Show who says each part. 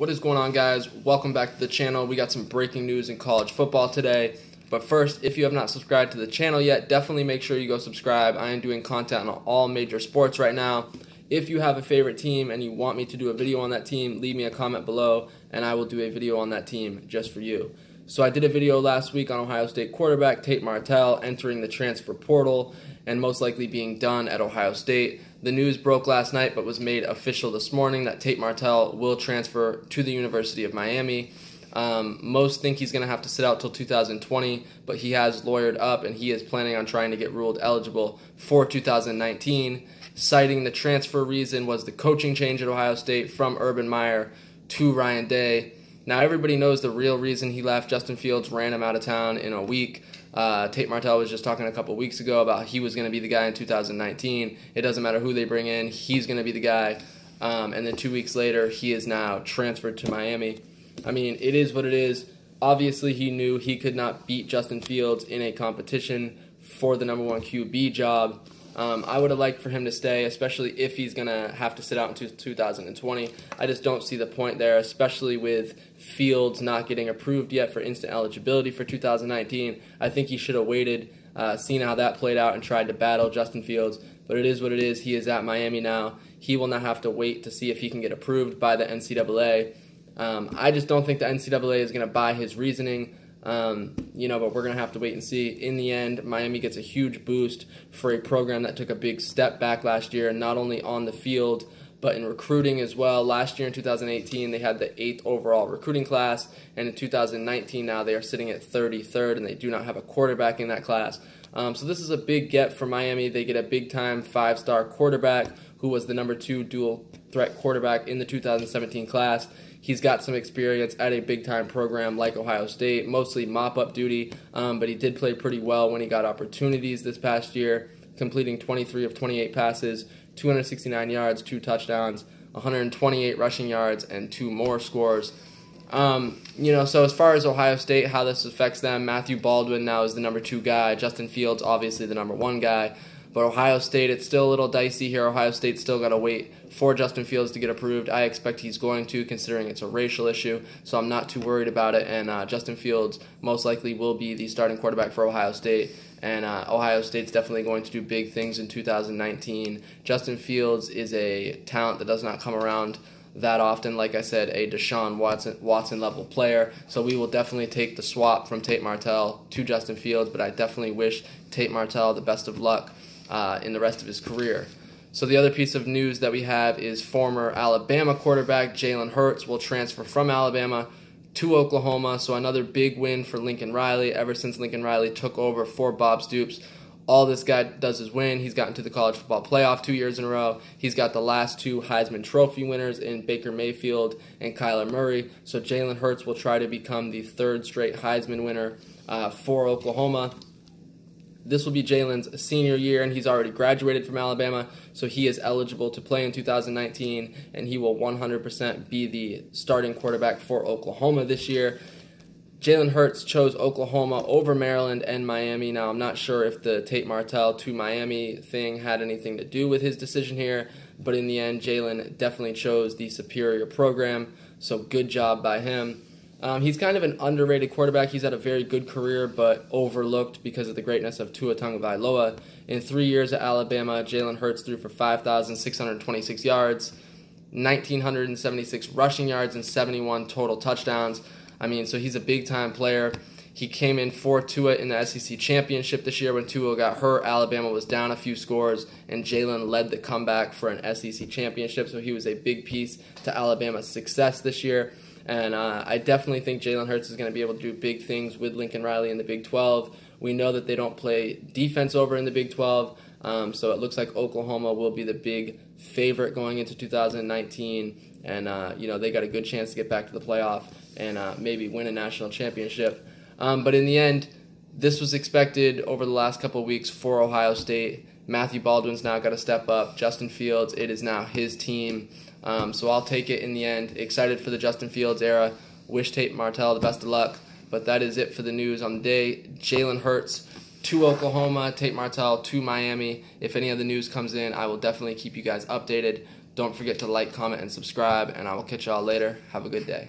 Speaker 1: What is going on, guys? Welcome back to the channel. We got some breaking news in college football today. But first, if you have not subscribed to the channel yet, definitely make sure you go subscribe. I am doing content on all major sports right now. If you have a favorite team and you want me to do a video on that team, leave me a comment below and I will do a video on that team just for you. So I did a video last week on Ohio State quarterback Tate Martell entering the transfer portal and most likely being done at Ohio State. The news broke last night but was made official this morning that Tate Martell will transfer to the University of Miami. Most think he's going to have to sit out till 2020, but he has lawyered up and he is planning on trying to get ruled eligible for 2019. Citing the transfer reason was the coaching change at Ohio State from Urban Meyer to Ryan Day. Now everybody knows the real reason he left. Justin Fields ran him out of town in a week. Tate Martell was just talking a couple weeks ago about he was going to be the guy in 2019. It doesn't matter who they bring in, he's going to be the guy. And then 2 weeks later, he is now transferred to Miami. I mean, it is what it is. Obviously, he knew he could not beat Justin Fields in a competition for the #1 QB job. I would have liked for him to stay, especially if he's going to have to sit out in 2020. I just don't see the point there, especially with Fields not getting approved yet for instant eligibility for 2019. I think he should have waited, seen how that played out, and tried to battle Justin Fields. But it is what it is. He is at Miami now. He will not have to wait to see if he can get approved by the NCAA. I just don't think the NCAA is going to buy his reasoning. But we're going to have to wait and see. In the end, Miami gets a huge boost for a program that took a big step back last year, not only on the field, but in recruiting as well. Last year in 2018, they had the 8th overall recruiting class, and in 2019 now they are sitting at 33rd, and they do not have a quarterback in that class. So this is a big get for Miami. They get a big-time 5-star quarterback who was the #2 dual-threat quarterback in the 2017 class. He's got some experience at a big-time program like Ohio State, mostly mop-up duty, but he did play pretty well when he got opportunities this past year, completing 23 of 28 passes, 269 yards, 2 touchdowns, 128 rushing yards, and 2 more scores. So as far as Ohio State, how this affects them, Matthew Baldwin now is the #2 guy, Justin Fields obviously the #1 guy. But Ohio State, it's still a little dicey here. Ohio State's still got to wait for Justin Fields to get approved. I expect he's going to, considering it's a racial issue, so I'm not too worried about it. And Justin Fields most likely will be the starting quarterback for Ohio State. And Ohio State's definitely going to do big things in 2019. Justin Fields is a talent that does not come around that often. Like I said, a Deshaun Watson level player. So we will definitely take the swap from Tate Martell to Justin Fields, but I definitely wish Tate Martell the best of luck in the rest of his career. So the other piece of news that we have is former Alabama quarterback Jalen Hurts will transfer from Alabama to Oklahoma. So another big win for Lincoln Riley. Ever since Lincoln Riley took over for Bob Stoops, all this guy does is win. He's gotten to the college football playoff 2 years in a row. He's got the last 2 Heisman Trophy winners in Baker Mayfield and Kyler Murray. So Jalen Hurts will try to become the 3rd straight Heisman winner for Oklahoma. This will be Jalen's senior year, and he's already graduated from Alabama, so he is eligible to play in 2019, and he will 100% be the starting quarterback for Oklahoma this year. Jalen Hurts chose Oklahoma over Maryland and Miami. Now, I'm not sure if the Tate Martell to Miami thing had anything to do with his decision here, but in the end, Jalen definitely chose the superior program, so good job by him. He's kind of an underrated quarterback. He's had a very good career, but overlooked because of the greatness of Tua Tagovailoa. In 3 years at Alabama, Jalen Hurts threw for 5,626 yards, 1,976 rushing yards, and 71 total touchdowns. So he's a big-time player. He came in for Tua in the SEC championship this year when Tua got hurt. Alabama was down a few scores, and Jalen led the comeback for an SEC championship, so he was a big piece to Alabama's success this year. And I definitely think Jalen Hurts is going to be able to do big things with Lincoln Riley in the Big 12. We know that they don't play defense over in the Big 12, so it looks like Oklahoma will be the big favorite going into 2019. And, they got a good chance to get back to the playoff and maybe win a national championship. But in the end, this was expected over the last couple of weeks for Ohio State. Matthew Baldwin's now got to step up. Justin Fields, it is now his team. So I'll take it in the end. Excited for the Justin Fields era. Wish Tate Martell the best of luck. But that is it for the news on the day. Jalen Hurts to Oklahoma, Tate Martell to Miami. If any other news comes in, I will definitely keep you guys updated. Don't forget to like, comment, and subscribe, and I will catch y'all later. Have a good day.